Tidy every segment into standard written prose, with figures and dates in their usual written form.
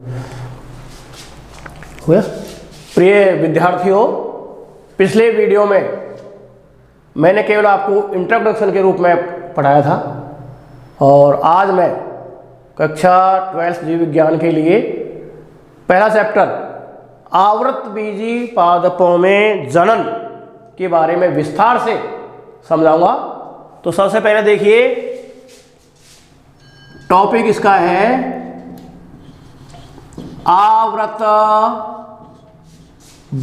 हुआ? प्रिय विद्यार्थियों, पिछले वीडियो में मैंने केवल आपको इंट्रोडक्शन के रूप में पढ़ाया था और आज मैं कक्षा 12th जीव विज्ञान के लिए पहला चैप्टर आवृतबीजी पादपों में जनन के बारे में विस्तार से समझाऊंगा। तो सबसे पहले देखिए, टॉपिक इसका है आवृत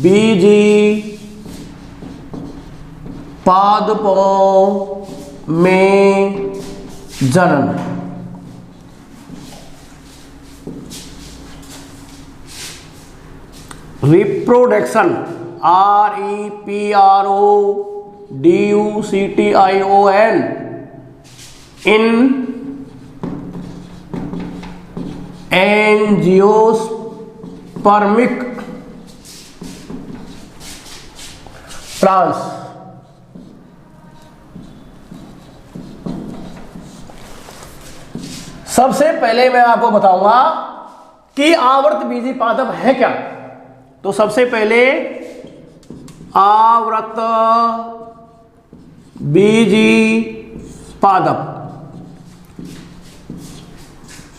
बीजी पादपों में जनन। रिप्रोडक्शन, REPRODUCTION इन एंजियोस्पर्मिक प्लांट्स। सबसे पहले मैं आपको बताऊंगा कि आवृतबीजी पादप है क्या। तो सबसे पहले आवृत बीजी पादप,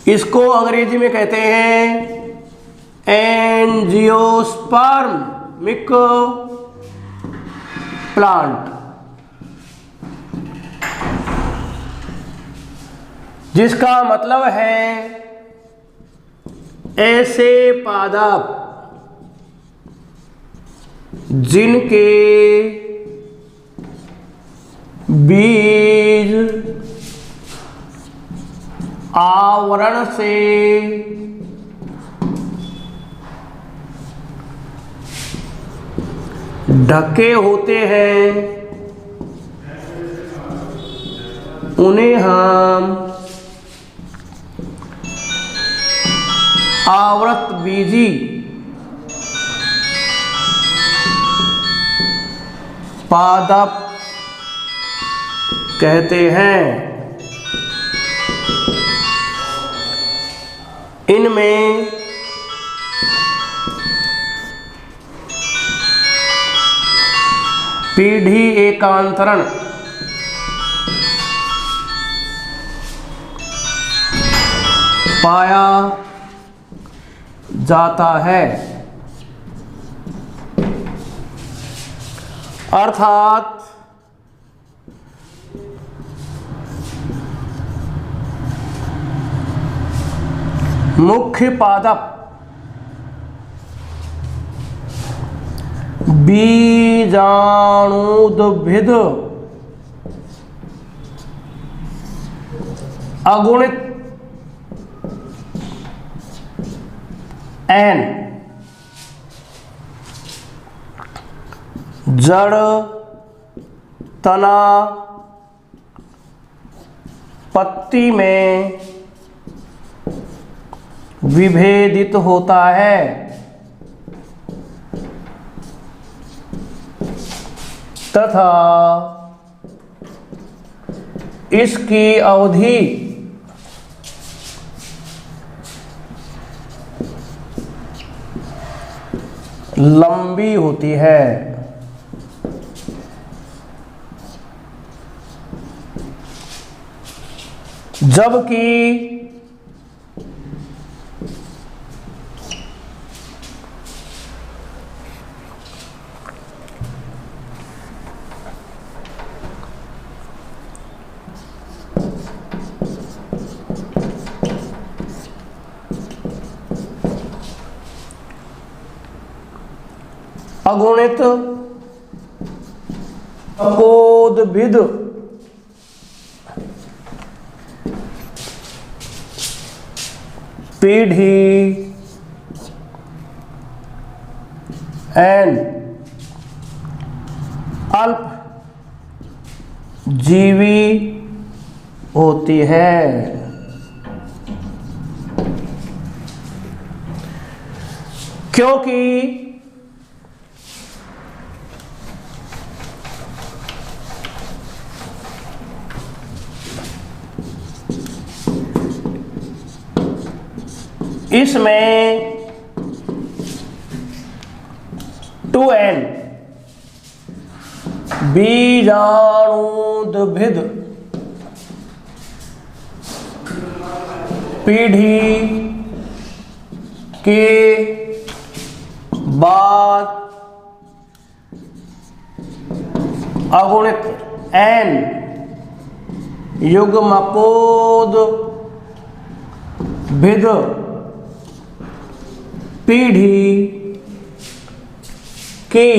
इसको अंग्रेजी में कहते हैं एंजियोस्पर्मिक प्लांट, जिसका मतलब है ऐसे पादप जिनके बीज आवरण से ढके होते हैं, उन्हें हम आवृतबीजी पादप कहते हैं। इनमें पीढ़ी एकांतरण पाया जाता है, अर्थात मुख्य पादप बीजाणुद्भिद अगुणित एन जड़, तना, पत्ती में विभेदित होता है तथा इसकी अवधि लंबी होती है। जबकि अगुणित अपोद्भिद पीढ़ी एंड अल्प जीवी होती है। क्योंकि इसमें 2n बीजाणुद्भिद पीढ़ी के बाद अगुणित n युग्मकोद्भिद पीढ़ी की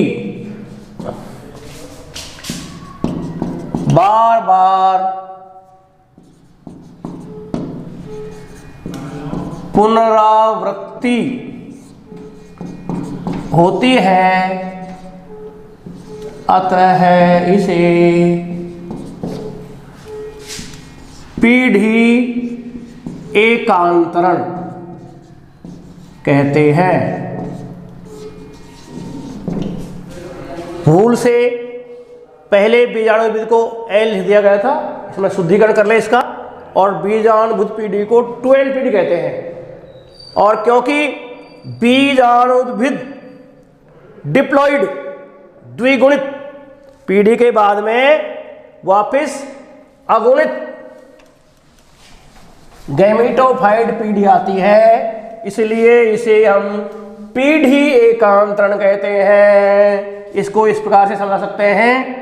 बार बार पुनरावृत्ति होती है, अतः इसे पीढ़ी एकांतरण कहते हैं। भूल से पहले बीजाणुद्भिद को एन लिख दिया गया था, इसमें शुद्धिकरण कर ले इसका, और बीजाणुद्भिद पीढ़ी को 2n पीढ़ी कहते हैं। और क्योंकि बीजाणुद्भिद डिप्लॉइड द्विगुणित पीढ़ी के बाद में वापस अगुणित गैमेटोफाइट पीढ़ी आती है, इसलिए इसे हम पीढ़ी एकांतरण कहते हैं। इसको इस प्रकार से समझा सकते हैं,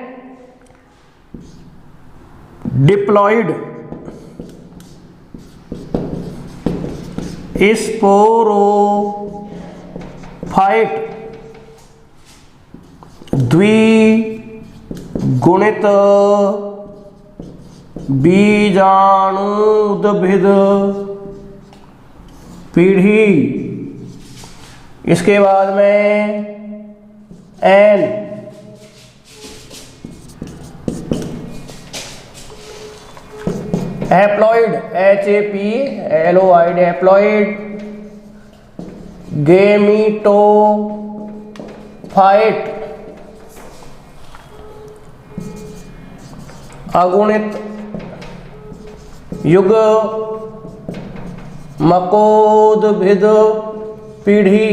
डिप्लॉइड स्पोरोफाइट द्विगुणित बीजाणुद्भिद पीढ़ी, इसके बाद में n haploid HAPLOID haploid gametophyte अगुणित युग्मकोद्भिद पीढ़ी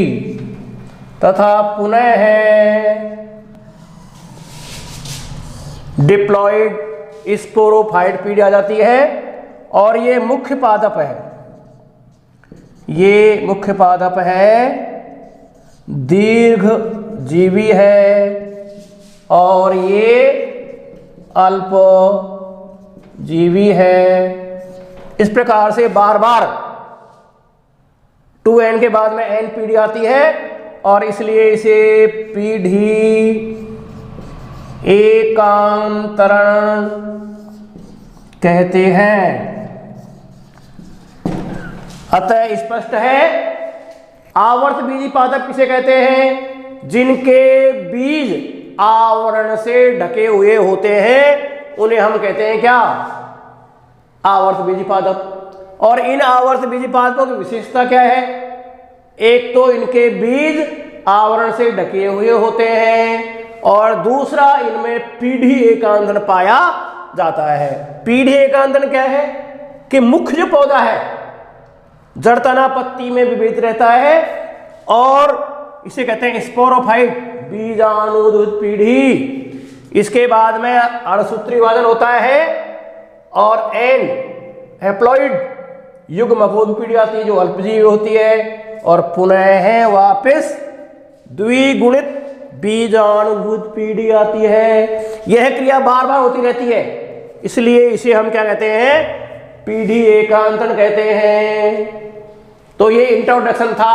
तथा पुनः है डिप्लॉइड स्पोरोफाइट पीढ़ी आ जाती है। और ये मुख्य पादप है, ये मुख्य पादप है, दीर्घ जीवी है और ये अल्प जीवी है। इस प्रकार से बार बार 2n के बाद में n पीढ़ी आती है और इसलिए इसे पीढ़ी एकांतरण कहते हैं। अतः स्पष्ट है, आवर्त बीजी पादप किसे कहते हैं? जिनके बीज आवरण से ढके हुए होते हैं उन्हें हम कहते हैं क्या? आवर्त बीजी पादप। और इन आवर्त बीजी पादपों की विशेषता क्या है? एक तो इनके बीज आवरण से ढके हुए होते हैं और दूसरा इनमें पीढ़ी एकांतरण पाया जाता है। पीढ़ी एकांतरण क्या है कि मुख्य जो पौधा है जड़ तना पत्ती में विभेदित रहता है और इसे कहते हैं स्पोरोफाइट बीजाणुद्भिद पीढ़ी। इसके बाद में अणसूत्री विभाजन होता है और एन हैप्लॉइड युग्मकोद्भिद पीढ़ी आती है जो अल्पजीवी होती है और पुनः है वापस द्विगुणित बीजाणुद्भिद पीढ़ी आती है। यह क्रिया बार बार होती रहती है, इसलिए इसे हम क्या कहते हैं? पीढ़ी एकांतरण कहते हैं। तो ये इंट्रोडक्शन था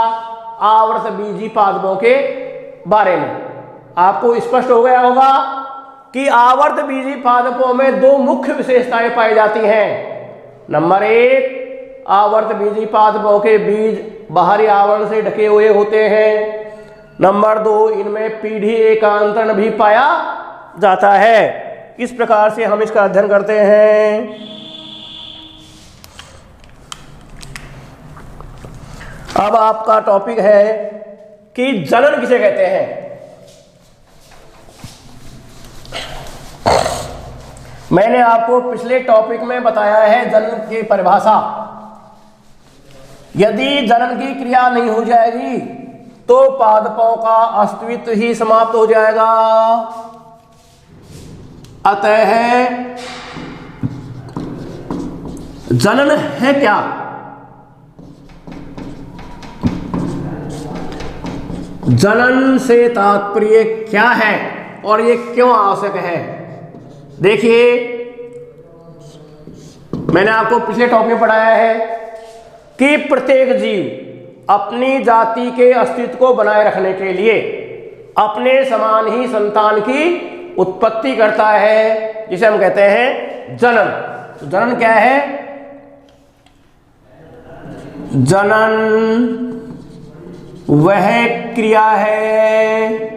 आवर्त बीजी पादपों के बारे में। आपको स्पष्ट हो गया होगा कि आवर्त बीजी पादपों में दो मुख्य विशेषताएं पाई जाती हैं। नंबर एक, आवर्त बीजी पादपों के बीज बाहरी आवरण से ढके हुए होते हैं। नंबर दो, इनमें पीढ़ी एकांतरण भी पाया जाता है। इस प्रकार से हम इसका अध्ययन करते हैं। अब आपका टॉपिक है कि जनन किसे कहते हैं। मैंने आपको पिछले टॉपिक में बताया है जनन की परिभाषा यदि जनन की क्रिया नहीं हो जाएगी तो पादपों का अस्तित्व ही समाप्त हो जाएगा। अतः जनन है क्या? जनन से तात्पर्य क्या है और ये क्यों आवश्यक है? देखिए, मैंने आपको पिछले टॉपिक में पढ़ाया है कि प्रत्येक जीव अपनी जाति के अस्तित्व को बनाए रखने के लिए अपने समान ही संतान की उत्पत्ति करता है, जिसे हम कहते हैं जनन। तो जनन क्या है? जनन वह क्रिया है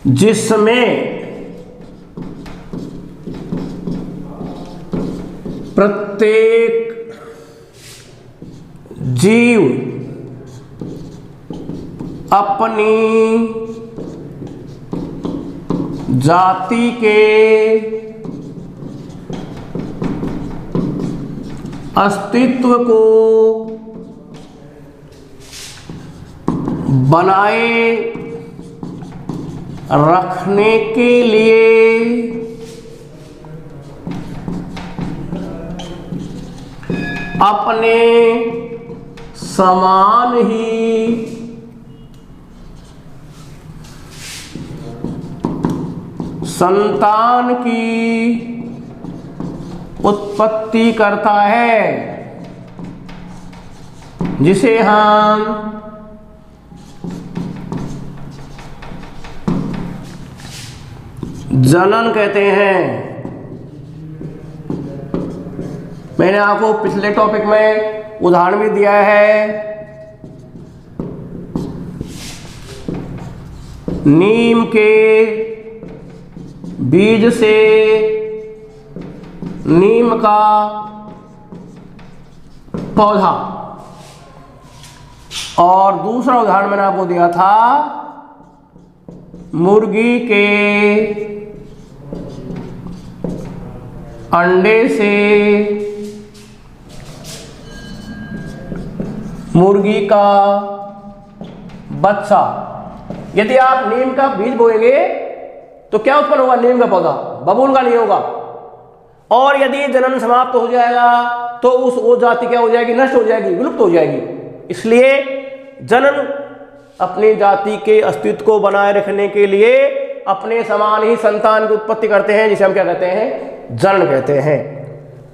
जिसमें प्रत्येक जीव अपनी जाति के अस्तित्व को बनाए रखने के लिए अपने समान ही संतान की उत्पत्ति करता है, जिसे हम जनन कहते हैं। मैंने आपको पिछले टॉपिक में उदाहरण भी दिया है। नीम के बीज से नीम का पौधा, और दूसरा उदाहरण मैंने आपको दिया था मुर्गी के अंडे से मुर्गी का बच्चा। यदि आप नीम का बीज बोएंगे तो क्या उत्पन्न होगा? नीम का पौधा, बबूल का नहीं होगा। और यदि जनन समाप्त हो जाएगा तो वो जाति क्या हो जाएगी? नष्ट हो जाएगी, विलुप्त हो जाएगी। इसलिए जनन अपनी जाति के अस्तित्व को बनाए रखने के लिए अपने समान ही संतान की उत्पत्ति करते हैं, जिसे हम क्या कहते हैं? जनन कहते हैं।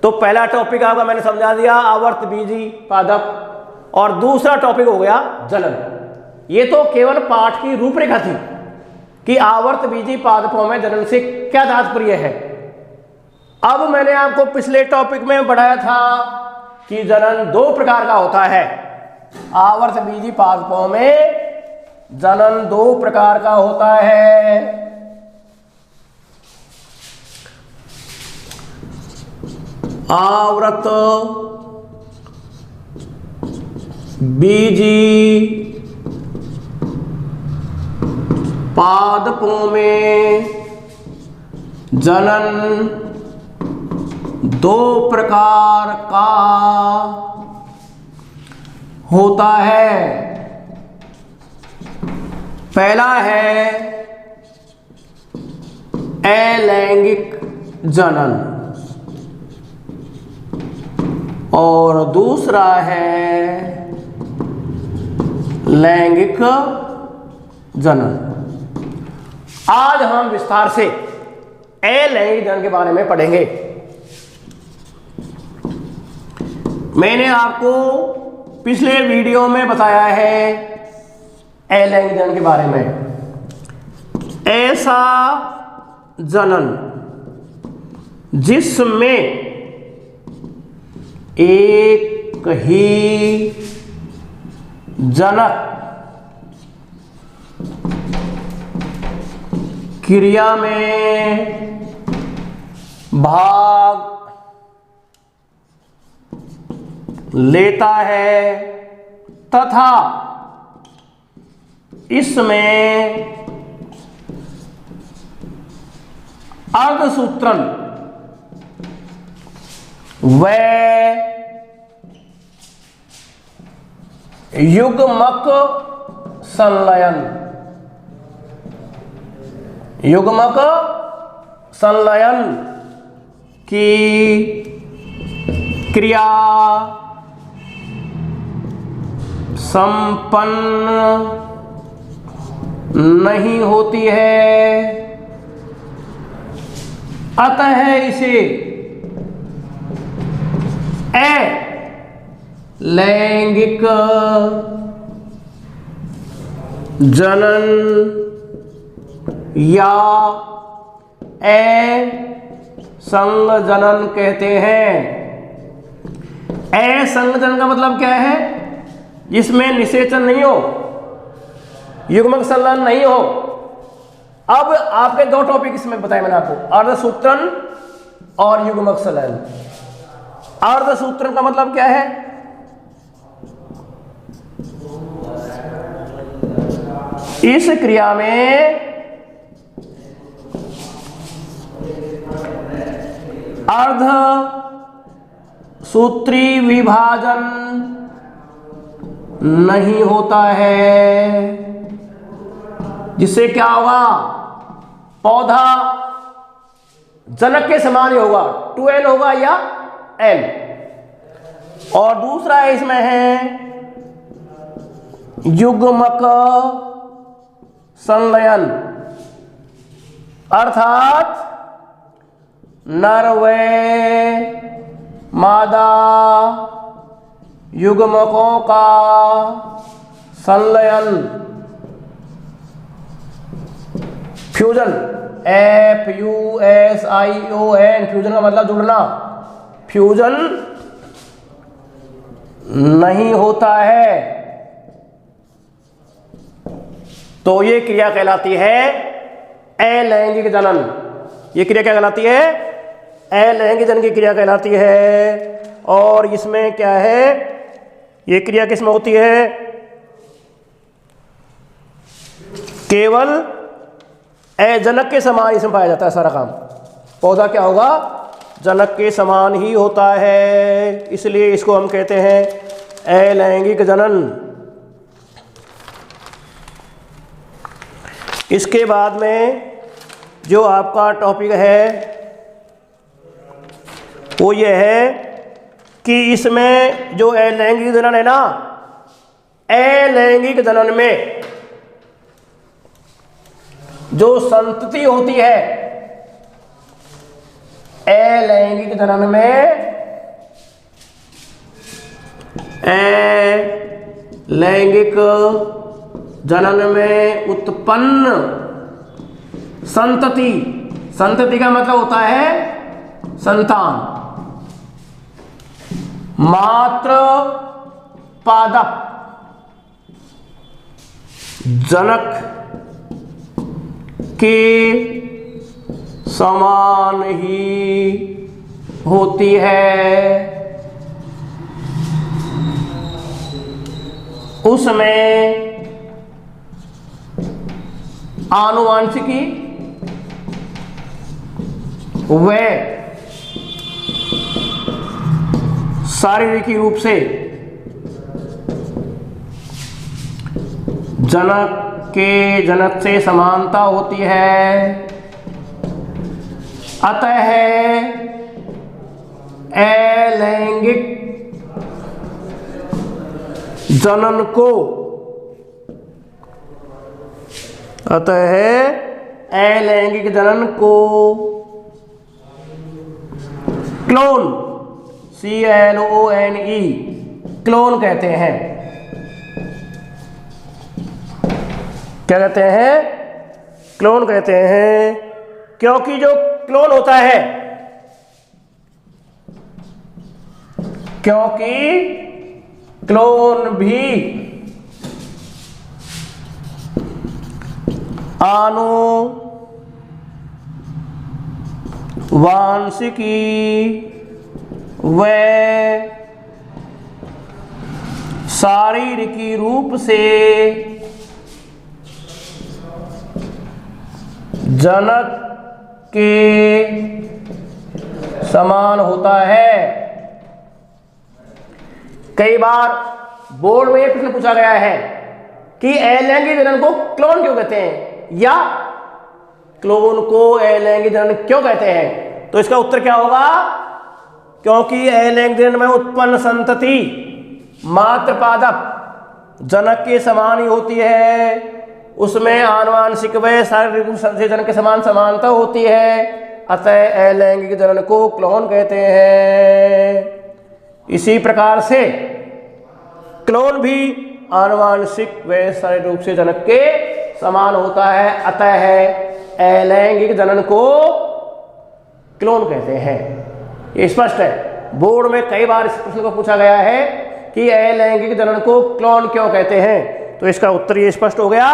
तो पहला टॉपिक आपका मैंने समझा दिया, आवर्त बीजी पादप, और दूसरा टॉपिक हो गया जनन। ये तो केवल पाठ की रूपरेखा थी कि आवर्त बीजी पादपों में जनन से क्या तात्पर्य है। अब मैंने आपको पिछले टॉपिक में बढ़ाया था कि जनन दो प्रकार का होता है। आवर्त बीजी पादपों में जनन दो प्रकार का होता है। आवर्त बीजी पादपों में जनन दो प्रकार का होता है। पहला है अलैंगिक जनन और दूसरा है लैंगिक जनन। आज हम विस्तार से अलैंगिक जनन के बारे में पढ़ेंगे। मैंने आपको पिछले वीडियो में बताया है अलैंगिक जनन के बारे में। ऐसा जनन जिसमें एक ही जनक क्रिया में भाग लेता है तथा इसमें अर्धसूत्रन व युग्मक संलयन, युग्मक संलयन की क्रिया संपन्न नहीं होती है, अतः इसे अलैंगिक जनन या असंगजनन कहते हैं। असंगजनन का मतलब क्या है? जिसमें निषेचन नहीं हो, युग्मक संलयन नहीं हो। अब आपके दो टॉपिक इसमें बताए मैंने आपको, अर्धसूत्रन और युग्मक संलयन। अर्धसूत्रन का मतलब क्या है? इस क्रिया में अर्ध सूत्री विभाजन नहीं होता है, जिससे क्या होगा? पौधा जनक के समान ही होगा, 2n होगा या n। और दूसरा इसमें है युग्मक संलयन, अर्थात नर व मादा युग्मकों का संलयन, फ्यूजन, FUSION, फ्यूजन का मतलब जुड़ना, फ्यूजन नहीं होता है। तो ये क्रिया कहलाती है अलैंगिक जनन। ये क्रिया क्या कहलाती है? अलैंगिक जनन की क्रिया कहलाती है। और इसमें क्या है? ये क्रिया किसमें होती है? केवल जनक के समान इसमें पाया जाता है सारा काम। पौधा क्या होगा? जनक के समान ही होता है, इसलिए इसको हम कहते हैं अलैंगिक जनन। इसके बाद में जो आपका टॉपिक है वो ये है कि इसमें जो अलैंगिक जनन है ना, अलैंगिक जनन में जो संतति होती है, अलैंगिक जनन में अलैंगिक जनन में उत्पन्न संतति, संतति का मतलब होता है संतान, मात्र पादप जनक के समान ही होती है। उसमें आनुवांशिकी व शारीरिक रूप से जनक के जनक से समानता होती है, अतः अलैंगिक जनन को, अतः अलैंगिक जनन को क्लोन, CLONE, क्लोन कहते हैं। क्या कहते हैं? क्लोन कहते हैं, क्योंकि जो क्लोन होता है, क्योंकि क्लोन भी आनुवांशिकी व शारीरिक रूप से जनक के समान होता है। कई बार बोर्ड में ये प्रश्न पूछा गया है कि अलैंगिक जनन को क्लोन क्यों कहते हैं, या क्लोन को अलैंगिक जनन क्यों कहते हैं, तो इसका उत्तर क्या होगा? क्योंकि अलैंगिक जनन में उत्पन्न संतति मात्र पादप जनक के समान ही होती है, उसमें आनुवांशिक व शारीरिक संश्लेषण के समान समानता होती है, अतः अलैंगिक जनन को क्लोन कहते हैं। इसी प्रकार से क्लोन भी आनुवांशिक व शारीरिक रूप से जनक के समान होता है, अतः अलैंगिक जनन को क्लोन कहते हैं। ये स्पष्ट है, बोर्ड में कई बार इस प्रश्न को पूछा गया है कि अलैंगिक जनन को क्लोन क्यों कहते हैं, तो इसका उत्तर ये स्पष्ट हो गया,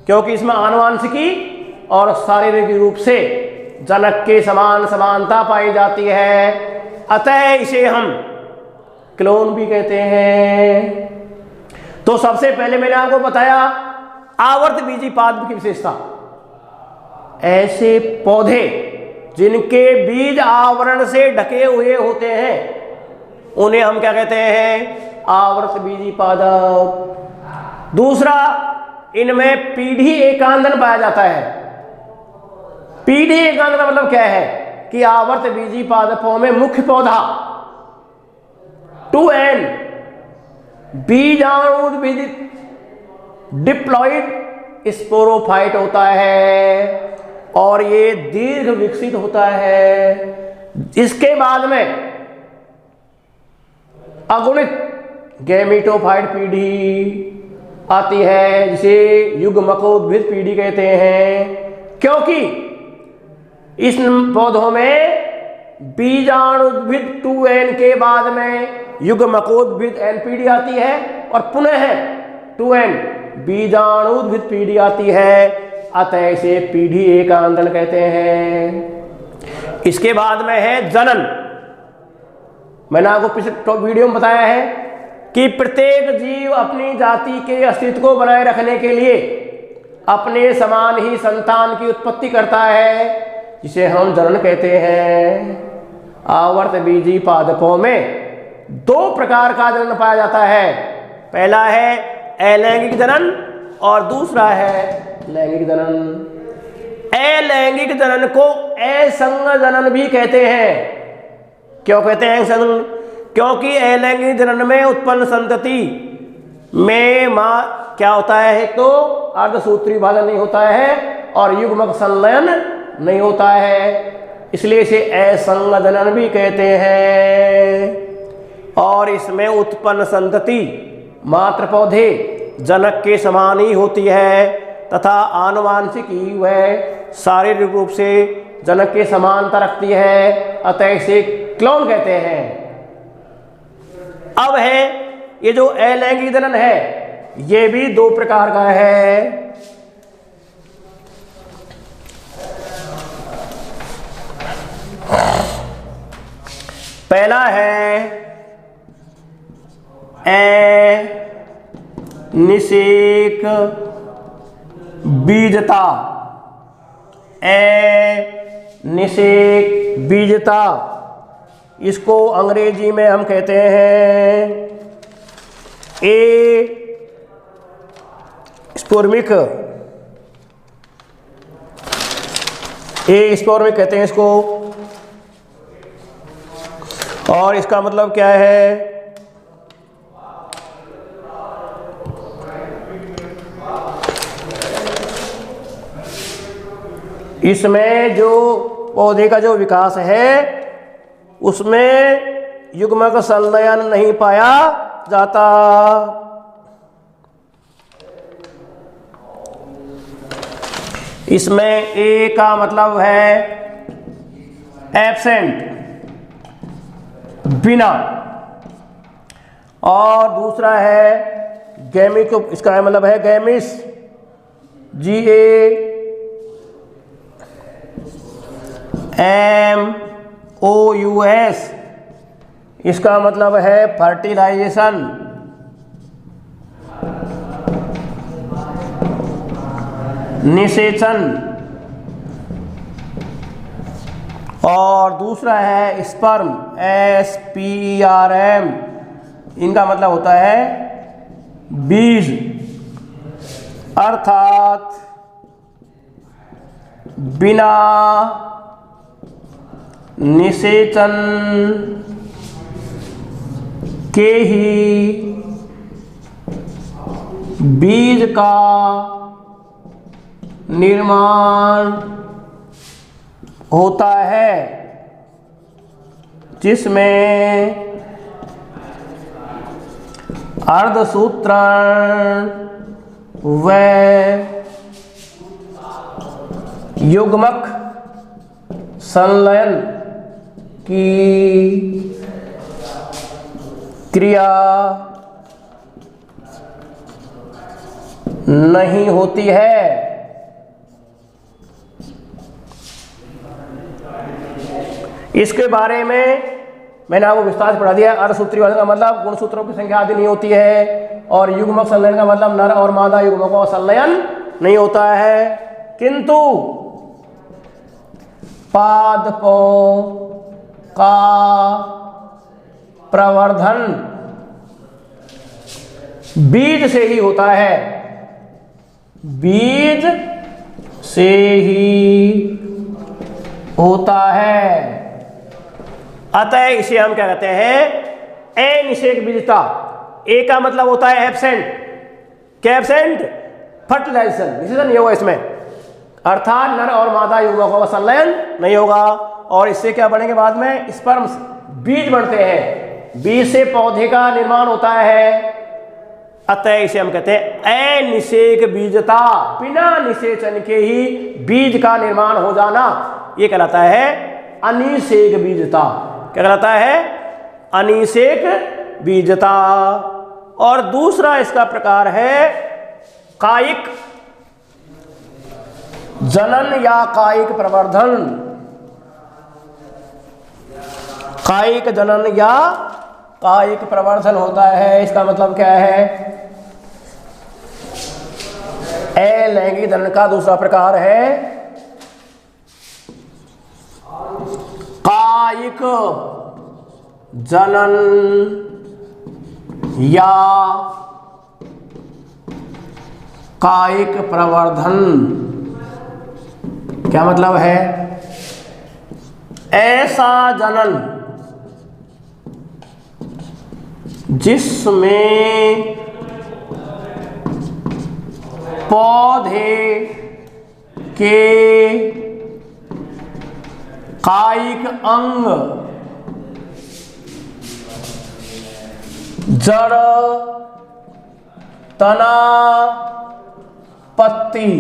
क्योंकि इसमें आनुवांशिकी और शारीरिक रूप से जनक के समान समानता पाई जाती है, अतः इसे हम क्लोन भी कहते हैं। तो सबसे पहले मैंने आपको बताया आवर्त बीजी पादप की विशेषता। ऐसे पौधे जिनके बीज आवरण से ढके हुए होते हैं उन्हें हम क्या कहते हैं? आवर्त बीजी पादप। दूसरा, इनमें पीढ़ी एकांदन पाया जाता है। पीढ़ी एकांदन का मतलब क्या है कि आवर्त बीजी पादपों में मुख्य पौधा 2n बीजाणुविदित डिप्लॉइड स्पोरोफाइट होता है और ये दीर्घ विकसित होता है। इसके बाद में अगुणित गैमेटोफाइट पीढ़ी आती है, जिसे युग्मकोद्भिद पीढ़ी कहते हैं, क्योंकि इस पौधों में बीजाणुद्भिद 2n के बाद में युग्मकोद्भिद n पीढ़ी आती है और पुनः 2n बीजाणुद्भिद पीढ़ी आती है, अतः इसे पीढ़ी एकांदन कहते हैं। इसके बाद में है जनन। मैंने आपको पिछले वीडियो में बताया है कि प्रत्येक जीव अपनी जाति के अस्तित्व को बनाए रखने के लिए अपने समान ही संतान की उत्पत्ति करता है, जिसे हम जनन कहते हैं। आवर्त बीजी पादपों में दो प्रकार का जनन पाया जाता है, पहला है अलैंगिक जनन और दूसरा है लैंगिक जनन। अलैंगिक जनन को असंग जनन भी कहते हैं। क्यों कहते हैं असंग? क्योंकि अलैंगिक जनन में उत्पन्न संतति में मां क्या होता है, तो अर्धसूत्री विभाजन नहीं होता है और युग्मक संलयन नहीं होता है, इसलिए इसे असंग जनन भी कहते हैं। और इसमें उत्पन्न संतति मात्र पौधे जनक के समान ही होती है तथा आनुवांशिकी वह शारीरिक रूप से जनक के समानता रखती है, अतः इसे क्लोन कहते हैं। अब है ये जो अलैंगिक जनन है, ये भी दो प्रकार का है। पहला है निषेक बीजता। निषेक बीजता, इसको अंग्रेजी में हम कहते हैं स्पोर्मिक कहते हैं इसको। और इसका मतलब क्या है? इसमें जो पौधे का जो विकास है उसमें युग्मक संलयन नहीं पाया जाता। इसमें ए का मतलब है एब्सेंट, बिना, और दूसरा है गैमिक, इसका मतलब है गैमिस, GAMOUS, इसका मतलब है फर्टिलाइजेशन। निषेचन। और दूसरा है स्पर्म, SPERM, इनका मतलब होता है बीज, अर्थात बिना निषेचन के ही बीज का निर्माण होता है, जिसमें अर्धसूत्रण व युग्मक संलयन की क्रिया नहीं होती है। इसके बारे में मैंने आपको विस्तार से पढ़ा दिया। अर्धसूत्री वाले का मतलब गुणसूत्रों की संख्या आदि नहीं होती है, और युग्मक संलयन का मतलब नर और मादा युग्मकों का संलयन नहीं होता है। किंतु पादपों का प्रवर्धन बीज से ही होता है, बीज से ही होता है। अतः इसे हम क्या कहते हैं, अनिषेक बीजता। ए का मतलब होता है एब्सेंट। क्या एब्सेंट? फर्टिलाइजेशन, निषेचन नहीं होगा इसमें, अर्थात नर और मादा युग्मकों का संलयन नहीं होगा। और इससे क्या बढ़ेंगे बाद में, स्पर्म्स, बीज बढ़ते हैं, बीज से पौधे का निर्माण होता है। अतः इसे हम कहते हैं अनिषेक बीजता, बिना निषेचन के ही बीज का निर्माण हो जाना, ये कहलाता है अनिषेक बीजता। क्या कहलाता है? अनिषेक बीजता। और दूसरा इसका प्रकार है कायिक जनन या कायिक प्रवर्धन। कायिक जनन या कायिक प्रवर्धन होता है। इसका मतलब क्या है? अलैंगिक जनन का दूसरा प्रकार है कायिक जनन या कायिक प्रवर्धन। क्या मतलब है? ऐसा जनन जिसमें पौधे के कायिक अंग, जड़, तना, पत्ती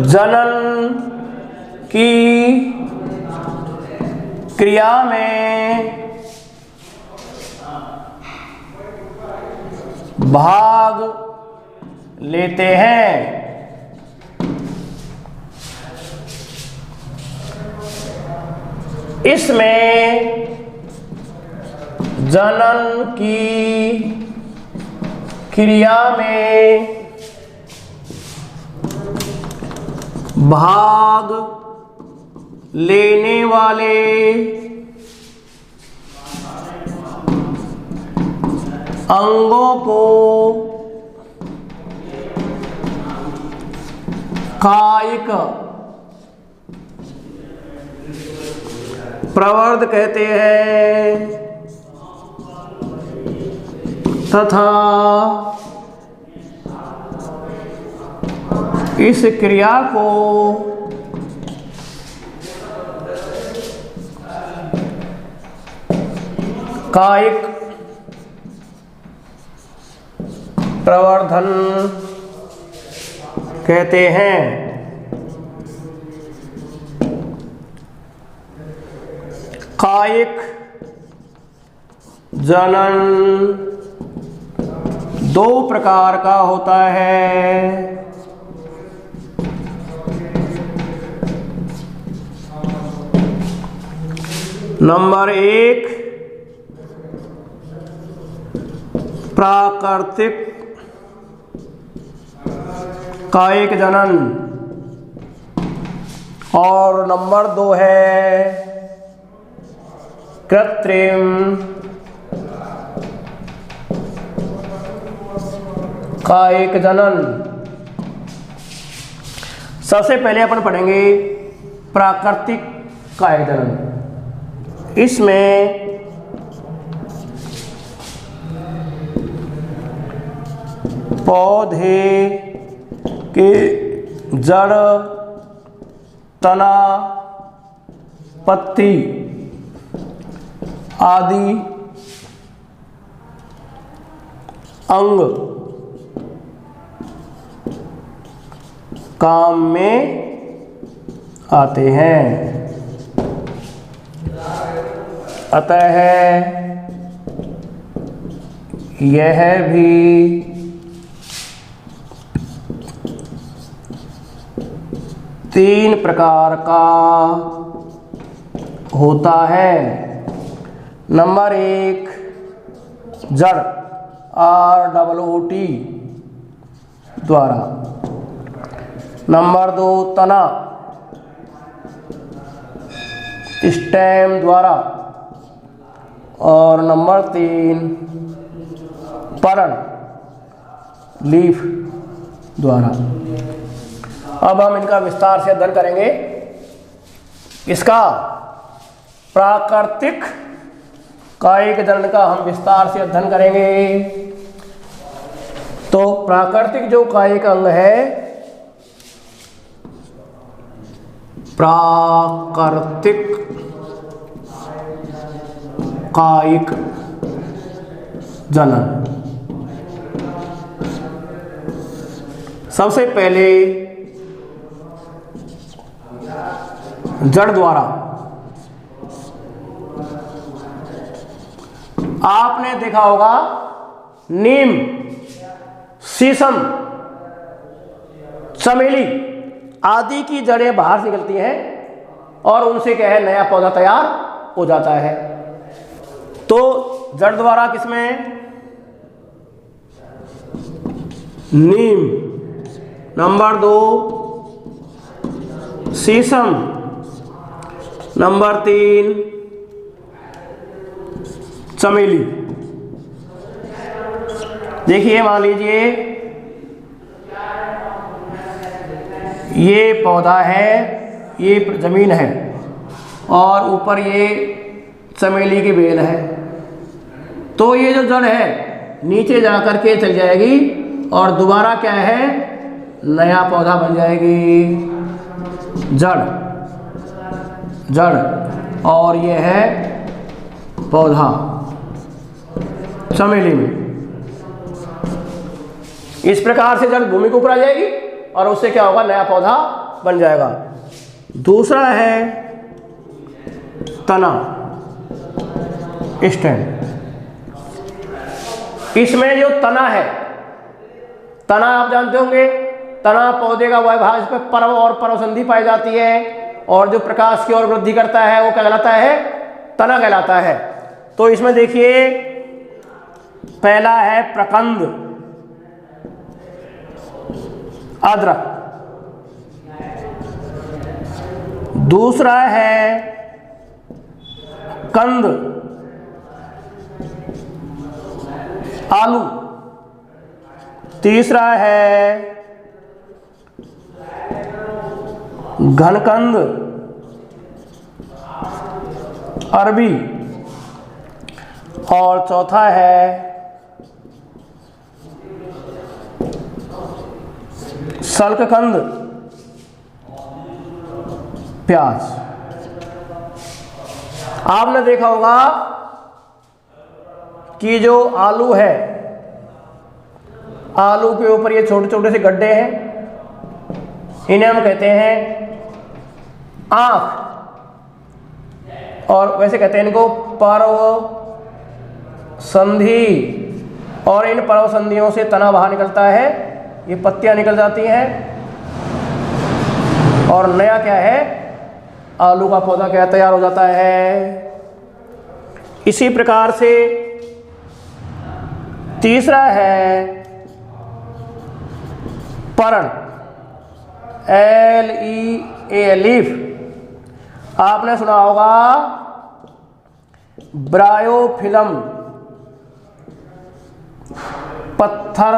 जनन की क्रिया में भाग लेते हैं। इसमें जनन की क्रिया में भाग लेने वाले अंगों को कायिक प्रवर्ध कहते हैं तथा इस क्रिया को कायिक प्रवर्धन कहते हैं। कायिक जनन दो प्रकार का होता है। नंबर 1 प्राकृतिक कायिक जनन और नंबर 2 है कृत्रिम कायिक जनन। सबसे पहले अपन पढ़ेंगे प्राकृतिक कायिक जनन। इसमें पौधे के जड़, तना, पत्ती आदि अंग काम में आते हैं। अतः यह भी तीन प्रकार का होता है। नंबर 1 जड़ ROOT द्वारा, नंबर 2 तना स्टेम द्वारा, और नंबर 3 पर्ण लीफ द्वारा। अब हम इनका विस्तार से अध्ययन करेंगे। इसका प्राकृतिक कायिक जनन का हम विस्तार से अध्ययन करेंगे। तो प्राकृतिक जो कायिक अंग है, प्राकृतिक कायिक जनन, सबसे पहले जड़ द्वारा। आपने देखा होगा नीम, शीशम, चमेली आदि की जड़ें बाहर से निकलती हैं और उनसे क्या है, नया पौधा तैयार हो जाता है। तो जड़ द्वारा किसमें? नीम, नंबर 2 शीशम, नंबर 3 चमेली। देखिए, मान लीजिए ये पौधा है, ये जमीन है और ऊपर ये चमेली की बेल है। तो ये जो जड़ है नीचे जा कर के चल जाएगी और दोबारा क्या है, नया पौधा बन जाएगी। जड़ और ये है पौधा चमेली में। इस प्रकार से जड़ भूमि के ऊपर आ जाएगी और उससे क्या होगा, नया पौधा बन जाएगा। दूसरा है तना स्टेम। इसमें जो तना है, तना आप जानते होंगे, तना पौधे का वह भाग, इस पर पर्व और पर्वसंधि पाई जाती है और जो प्रकाश की ओर वृद्धि करता है वो क्या कहलाता है, तना कहलाता है। तो इसमें देखिए, पहला है प्रकंद अदरक, दूसरा है कंद आलू, तीसरा है घनकंद अरबी, और चौथा है सल्ककंद प्याज। आपने देखा होगा कि जो आलू है, आलू के ऊपर ये छोटे छोटे से गड्ढे हैं, इन्हें हम कहते हैं आँख, और वैसे कहते हैं इनको पर्व संधि। और इन पर्व संधियों से तना बाहर निकलता है, ये पत्तियां निकल जाती हैं और नया क्या है, आलू का पौधा क्या तैयार हो जाता है। इसी प्रकार से तीसरा है पर्ण, LEAF, आपने सुना होगा ब्रायोफिलम, पत्थर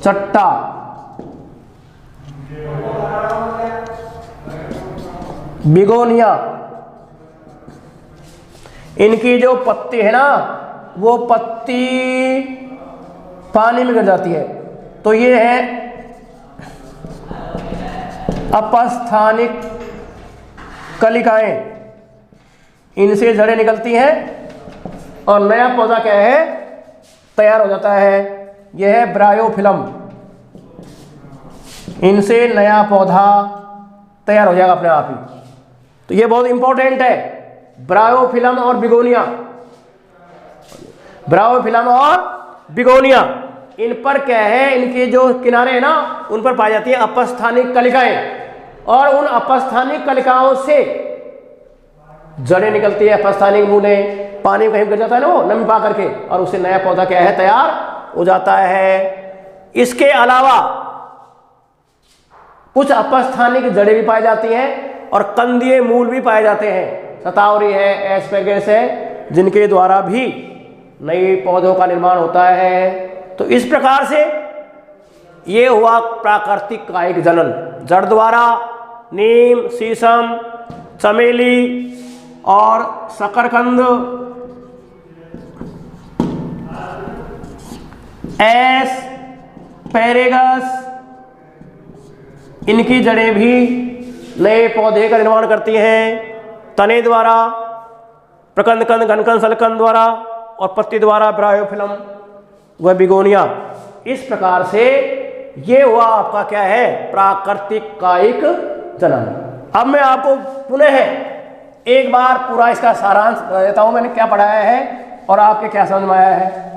चट्टा, बिगोनिया, इनकी जो पत्ती है ना वो पत्ती पानी में गिर जाती है। तो ये है अपस्थानिक कलिकाएं, इनसे जड़ें निकलती हैं और नया पौधा क्या है, तैयार हो जाता है। यह है ब्रायोफिलम, इनसे नया पौधा तैयार हो जाएगा अपने आप ही। तो ये बहुत इंपॉर्टेंट है, ब्रायोफिलम और बिगोनिया। ब्रायोफिलम और बिगोनिया, इन पर क्या है, इनके जो किनारे हैं ना उन पर पाई जाती है अपस्थानिक कलिकाएं, और उन अपस्थानिक कलिकाओं से जड़ें निकलती है। अपस्थानिक मूलें, पानी में कहीं गिर जाता है ना वो नमी पा करके, और उससे नया पौधा क्या है, तैयार हो जाता है। इसके अलावा कुछ अपस्थानिक जड़ें भी पाई जाती हैं और कंदीय मूल भी पाए जाते हैं। शतावरी है, एस्पैरगस है, जिनके द्वारा भी नए पौधों का निर्माण होता है। तो इस प्रकार से ये हुआ प्राकृतिक कायिक जनन। जड़ द्वारा नीम, शीशम, चमेली और शकरकंद, एस्पैरेगस, इनकी जड़ें भी नए पौधे का निर्माण करती हैं। तने द्वारा प्रकंद कंद, घनकंद, सलकंद द्वारा, और पत्ती द्वारा ब्रायोफिलम व बिगोनिया। इस प्रकार से ये हुआ आपका क्या है, प्राकृतिक कायिक जनन। अब मैं आपको पुनः एक बार पूरा इसका सारांश बता देता हूं, मैंने क्या पढ़ाया है और आपके क्या समझ में आया है।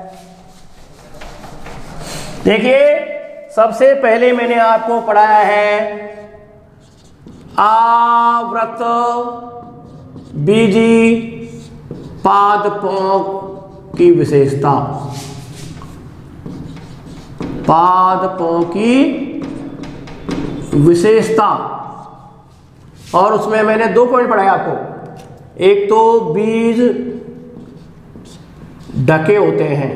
देखिए, सबसे पहले मैंने आपको पढ़ाया है आवृत बीजी पादपों की विशेषता। पादपों की विशेषता, और उसमें मैंने 2 पॉइंट पढ़ाए आपको। एक तो बीज ढके होते हैं,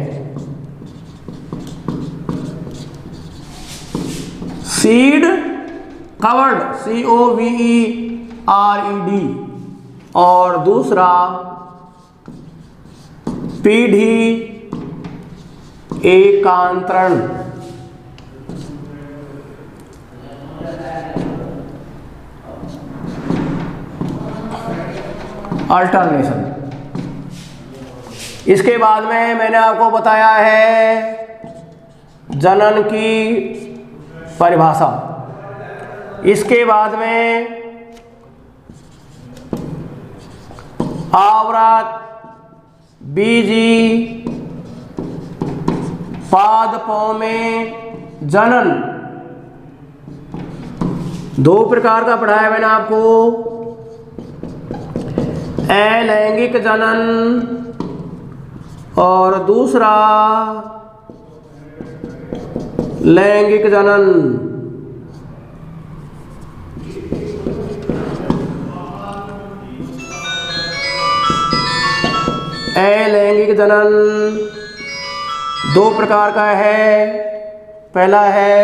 सीड कवर्ड, COVERED, और दूसरा पीढ़ी एकांतरण। अल्टरनेशन। इसके बाद में मैंने आपको बताया है जनन की परिभाषा। इसके बाद में आवृत बीजी पादपों में जनन 2 प्रकार का पढ़ाया मैंने आपको। अलैंगिक जनन और दूसरा लैंगिक जनन। अलैंगिक जनन 2 प्रकार का है। पहला है,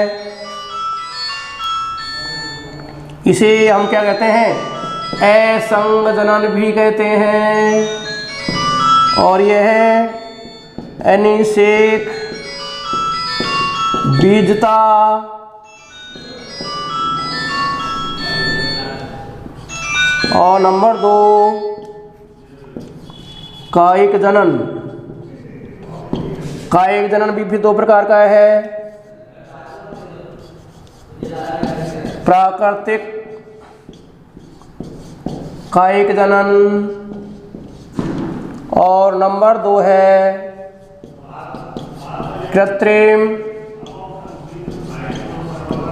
इसे हम क्या कहते हैं, असंग जनन भी कहते हैं, और यह है अनिषेक बीजता। और नंबर 2 कायिक जनन। कायिक जनन भी 2 प्रकार का है, प्राकृतिक कायिक जनन, और नंबर 2 है कृत्रिम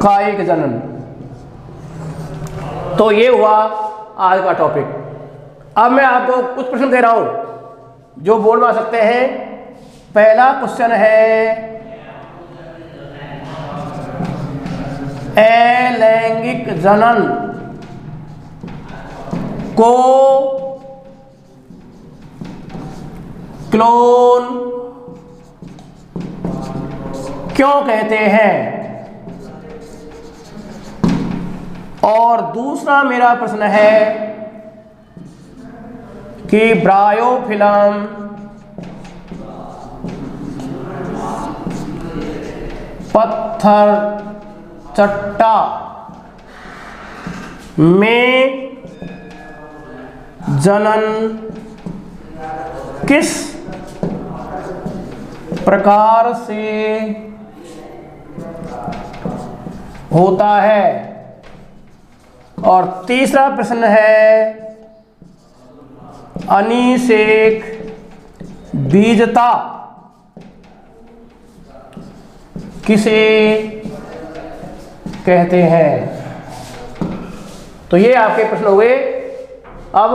कायिक जनन। तो ये हुआ आज का टॉपिक। अब मैं आपको कुछ प्रश्न दे रहा हूं जो बोर्ड में आ सकते हैं। पहला क्वेश्चन है, अलैंगिक जनन को क्लोन क्यों कहते हैं? और दूसरा मेरा प्रश्न है कि ब्रायोफिलम पत्थर चट्टा में जनन किस प्रकार से होता है? और तीसरा प्रश्न है अनिषेक बीजता किसे कहते हैं? तो ये आपके प्रश्न हुए। अब